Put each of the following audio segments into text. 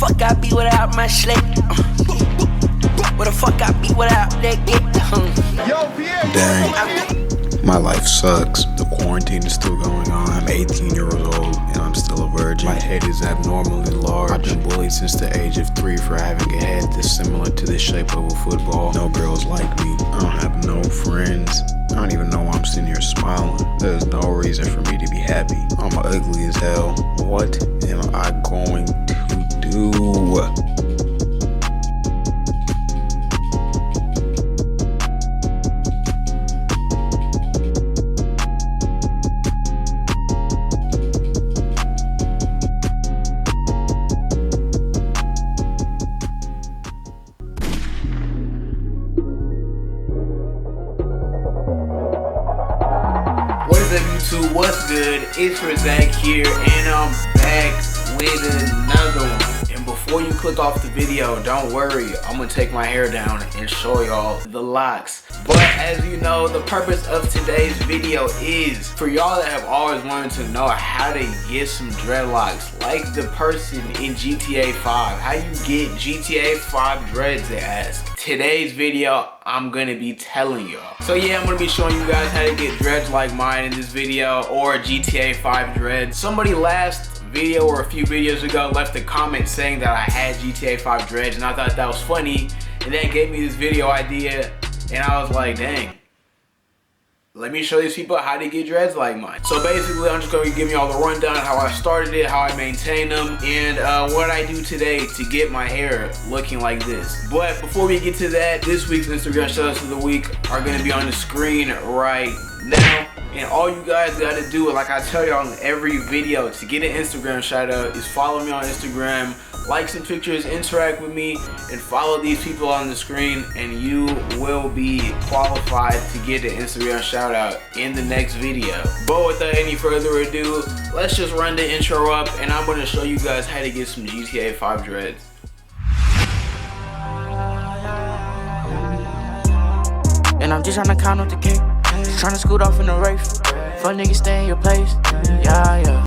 fuck I be without my slate? Where the fuck I be without that dick? Dang, my life sucks. The quarantine is still going on. I'm 18 years old and I'm still a virgin. My head is abnormally large. I've been bullied since the age of 3 for having a head this similar to the shape of a football. No girls like me. I don't have no friends. I don't even know why I'm sitting here smiling. There's no reason for me to be happy. I'm ugly as hell. What am I going to do? YouTube, what's good? It's Zach here, and I'm back with another one. And before you click off the video, don't worry, I'm gonna take my hair down and show y'all the locks. But as you know, the purpose of today's video is for y'all that have always wanted to know how to get some dreadlocks, like the person in GTA 5. How you get GTA 5 dreads, they ask. Today's video, I'm gonna be telling y'all. So yeah, I'm gonna be showing you guys how to get dreads like mine in this video, or GTA 5 dreads. Somebody last video or a few videos ago left a comment saying that I had GTA 5 dreads, and I thought that was funny, and then gave me this video idea, and I was like, dang, let me show these people how to get dreads like mine. So basically, I'm just going to be giving y'all the rundown how I started it, how I maintain them, and what I do today to get my hair looking like this. But before we get to that, this week's Instagram shoutouts of the week are going to be on the screen right now. And all you guys got to do, like I tell y'all in every video, to get an Instagram shout out is follow me on Instagram, like some pictures, interact with me, and follow these people on the screen, and you will be qualified to get an Instagram shout out in the next video. But without any further ado, let's just run the intro up, and I'm going to show you guys how to get some GTA 5 dreads. And I'm just trying to count up the cake, just trying to scoot off in the race. Fuck niggas, stay in your place. Yeah.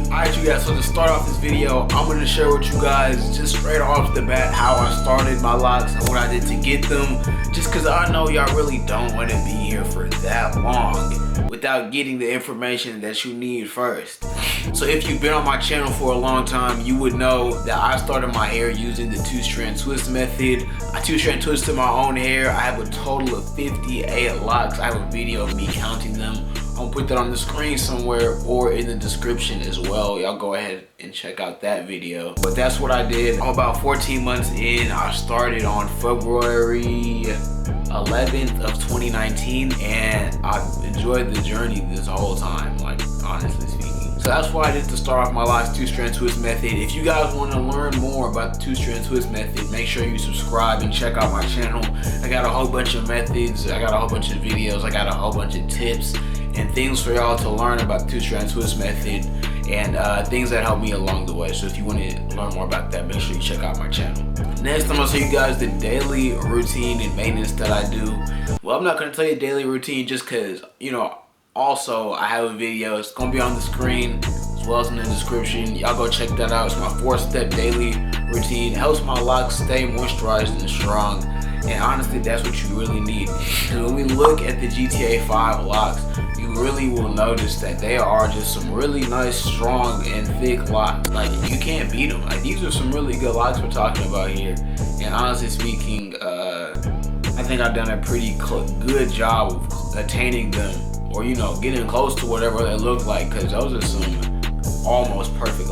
Alright you guys, so to start off this video, I'm going to share with you guys just straight off the bat how I started my locks and what I did to get them, just because I know y'all really don't want to be here for that long without getting the information that you need first. So if you've been on my channel for a long time, you would know that I started my hair using the 2-strand twist method. I 2-strand twisted my own hair. I have a total of 58 locks. I have a video of me counting them. I'm gonna put that on the screen somewhere or in the description as well. Y'all go ahead and check out that video. But that's what I did. I'm about 14 months in. I started on February 11th of 2019, and I've enjoyed the journey this whole time, like honestly speaking. So that's why I did to start off my last 2-strand twist method. If you guys want to learn more about the 2-strand twist method, make sure you subscribe and check out my channel. I got a whole bunch of methods, I got a whole bunch of videos, I got a whole bunch of tips and things for y'all to learn about the 2-strand twist method, and things that help me along the way. So if you want to learn more about that, make sure you check out my channel. Next, I'm gonna show you guys the daily routine and maintenance that I do. Well, I'm not gonna tell you daily routine just cause, you know, also I have a video, it's gonna be on the screen as well as in the description. Y'all go check that out. It's my 4-step daily routine. It helps my locks stay moisturized and strong, and honestly that's what you really need. And when we look at the GTA 5 locks, you really will notice that they are just some really nice, strong, and thick locks. Like, you can't beat them. Like, these are some really good locks we're talking about here. And honestly speaking, I think I've done a pretty good job of attaining them, or, you know, getting close to whatever they look like, because those are some almost perfect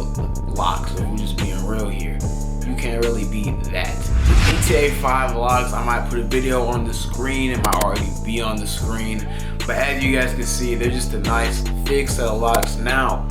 locks, if we're just being real here. You can't really beat that. The GTA 5 locks, I might put a video on the screen, it might already be on the screen, but as you guys can see, they're just a nice thick set of locks. Now,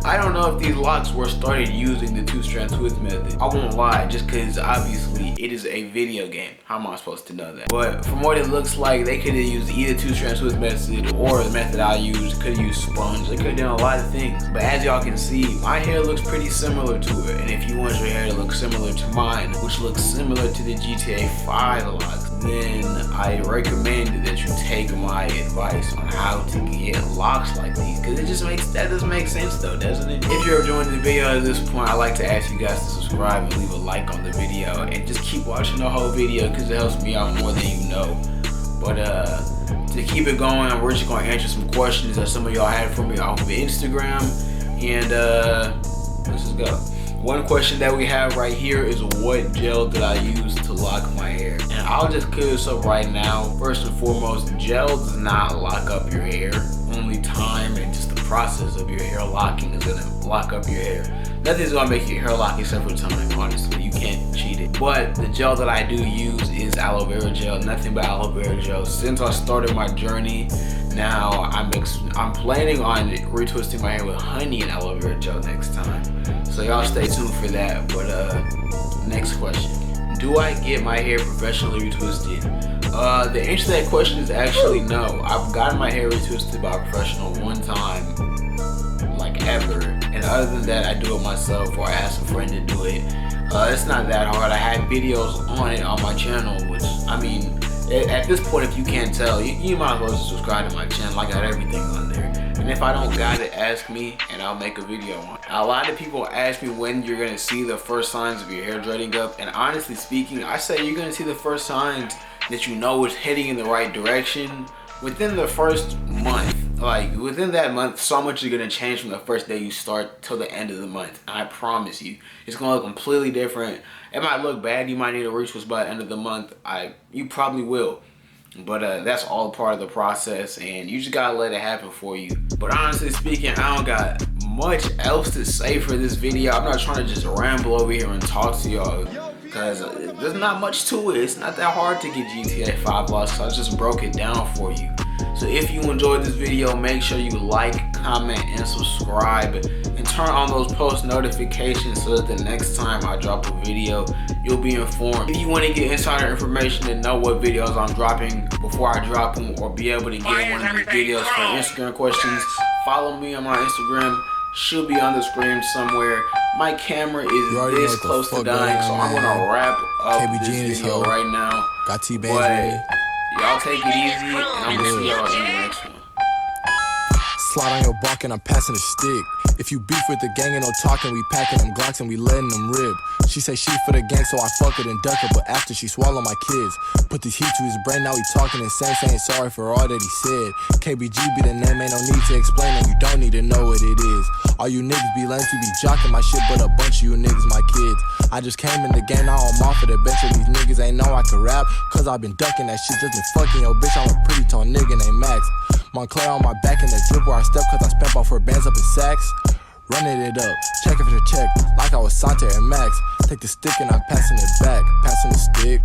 I don't know if these locks were started using the 2-strand twist method. I won't lie, just because obviously it is a video game. How am I supposed to know that? But from what it looks like, they could have used either 2-strand twist method or the method I used. Could have used sponge. They could have done a lot of things. But as y'all can see, my hair looks pretty similar to it. And if you want your hair to look similar to mine, which looks similar to the GTA 5 locks, then I recommend that you take my advice on how to get locks like these, because that doesn't make sense though, doesn't it? If you're enjoying the video at this point, I'd like to ask you guys to subscribe and leave a like on the video, and just keep watching the whole video because it helps me out more than you know. But to keep it going, we're just going to answer some questions that some of y'all had for me off of Instagram, and let's just go. One question that we have right here is, what gel did I use to lock my hair? And I'll just clear this up right now. First and foremost, gel does not lock up your hair. Only time and just the process of your hair locking is gonna lock up your hair. Nothing's gonna make your hair lock except for time, honestly. You can't cheat it. But the gel that I do use is aloe vera gel, nothing but aloe vera gel. Since I started my journey, now I'm planning on retwisting my hair with honey and aloe vera gel next time. So y'all stay tuned for that. But next question. Do I get my hair professionally retwisted? The answer to that question is actually no. I've gotten my hair retwisted by a professional one time, like ever. And other than that, I do it myself or I ask a friend to do it. It's not that hard. I had videos on it on my channel, which, I mean, at this point, if you can't tell, you might as well just subscribe to my channel. I got everything on there. And if I don't got it, ask me and I'll make a video on it. A lot of people ask me when you're gonna see the first signs of your hair dreading up. And honestly speaking, I say you're gonna see the first signs that you know it's heading in the right direction within the first month. Like within that month, so much is gonna change from the first day you start till the end of the month. And I promise you, it's gonna look completely different. It might look bad, you might need a retwist by the end of the month. You probably will. But that's all part of the process, and you just gotta let it happen for you. But honestly speaking, I don't got much else to say for this video. I'm not trying to just ramble over here and talk to y'all, because there's not much to it. It's not that hard to get GTA 5 locks, so I just broke it down for you. So if you enjoyed this video, make sure you like, comment, and subscribe, and turn on those post notifications so that the next time I drop a video, you'll be informed. If you want to get insider information and know what videos I'm dropping before I drop them, or be able to get one of these videos for Instagram questions, follow me on my Instagram. Should be on the screen somewhere. My camera is this close to dying, so I'm gonna wrap up this video right now. Got T-Bands. Y'all take it easy, and I'm gonna see y'all in the next one. Slide on your bark and I'm passing the stick. If you beef with the gang, ain't no talking. We packing them Glocks and we letting them rip. She say she for the gang, so I fuck it and duck it. But after she swallow my kids, put this heat to his brain. Now he talking insane, saying sorry for all that he said. KBG be the name, ain't no need to explain, and you don't need to know what it is. All you niggas be lame to be jocking my shit, but a bunch of you niggas my kids. I just came in the game, now I'm off of the bench, and these niggas ain't know I can rap, cause I been ducking that shit, just been fucking your bitch. I'm a pretty tall nigga named Max. Montclair on my back in the drip where I step, cause I spent about 4 bands up in sacks. Running it up, checking for the check, like I was Sante and Max. Take the stick and I'm passing it back, passing the stick.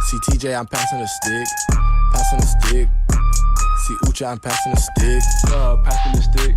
See TJ, I'm passing the stick, passing the stick. See Ucha, I'm passing the stick. Passing the stick.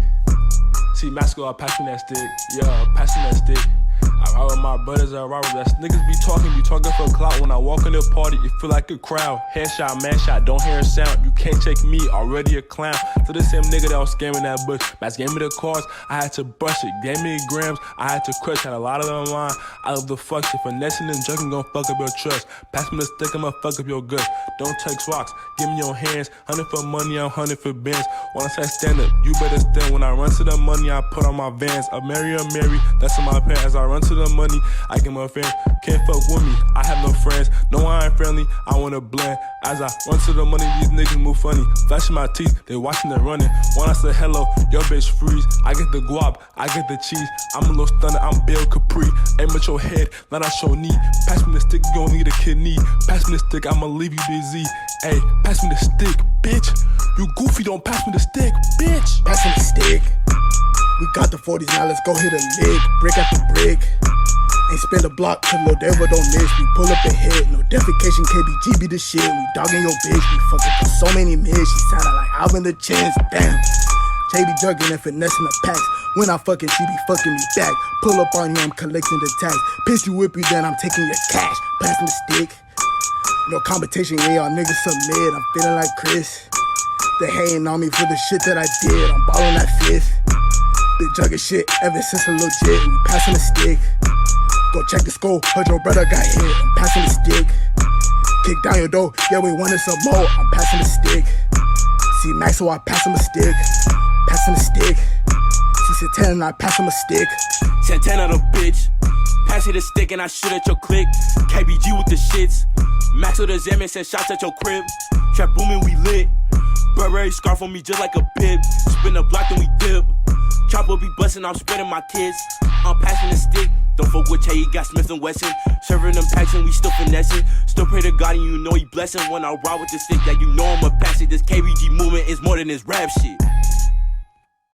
See Masco, I'm passing that stick. Yeah, passing that stick. I ride with my brothers, I ride with that. Niggas be talking for clout. When I walk in the party, it feel like a crowd. Headshot, man shot, don't hear a sound. You can't take me, already a clown. To the same nigga that was scamming that bush. Max gave me the cards, I had to brush it. Gave me grams, I had to crush. Had a lot of them line. I love the fuck shit. Finessing and jugging gon' fuck up your trust. Pass me the stick, I'ma fuck up your guts. Don't take rocks, give me your hands. 100 for money, I'm 100 for bands. When I say stand up, you better stand. When I run to the money, I put on my Vans. A Mary, that's in my pants. As I run to the money, I get my friends. Can't fuck with me, I have no friends. No, I ain't friendly, I wanna blend. As I run to the money, these niggas move funny. Flashing my teeth, they watching it running. When I say hello, your bitch freeze. I get the guap, I get the cheese. I'm a little stunner, I'm Bill Capri. Aim at your head, not at your knee. Pass me the stick, you gon' need a kidney. Pass me the stick, I'ma leave you busy. Hey, pass me the stick, bitch. You goofy, don't pass me the stick, bitch. Pass me the stick. We got the 40s, now let's go hit a lick. Brick after brick. Ain't spend a block, cause Lil Devil don't miss. We pull up the hit, no defecation, KBG be the shit. We dogging your bitch, we fucking for so many mids. She sounded like Alvin the Chins, damn. JB jugging and finessing the packs. When I fucking, she be fucking me back. Pull up on you, I'm collecting the tax. Piss you, whip you, then I'm taking your cash. Passing the stick. No competition, yeah, y'all niggas submit. I'm feeling like Chris. They hating on me for the shit that I did. I'm ballin' that fifth. Big jugging shit ever since a legit. We passing the stick. Go check the score, heard your brother got hit. I'm passing the stick. kick down your door. Yeah, we wanted some more. I'm passing the stick. See Max, so I pass him a stick. Passing the stick. See Santana, and I pass him a stick. Santana the bitch. Pass you the stick and I shoot at your click. KBG with the shits. Max with the Zam send shots at your crib. Trap booming, we lit. Burberry scarf on me just like a pip. Spin the block then we dip. Chopper be bustin', I'm spreading my kids. I'm passing the stick. Don't fuck with Tay, he got Smith & Wesson. Serving them packs and we still finessing. Still pray to God and you know he blessing. When I ride with the stick, yeah, you know I'ma pass it. This KBG movement is more than this rap shit.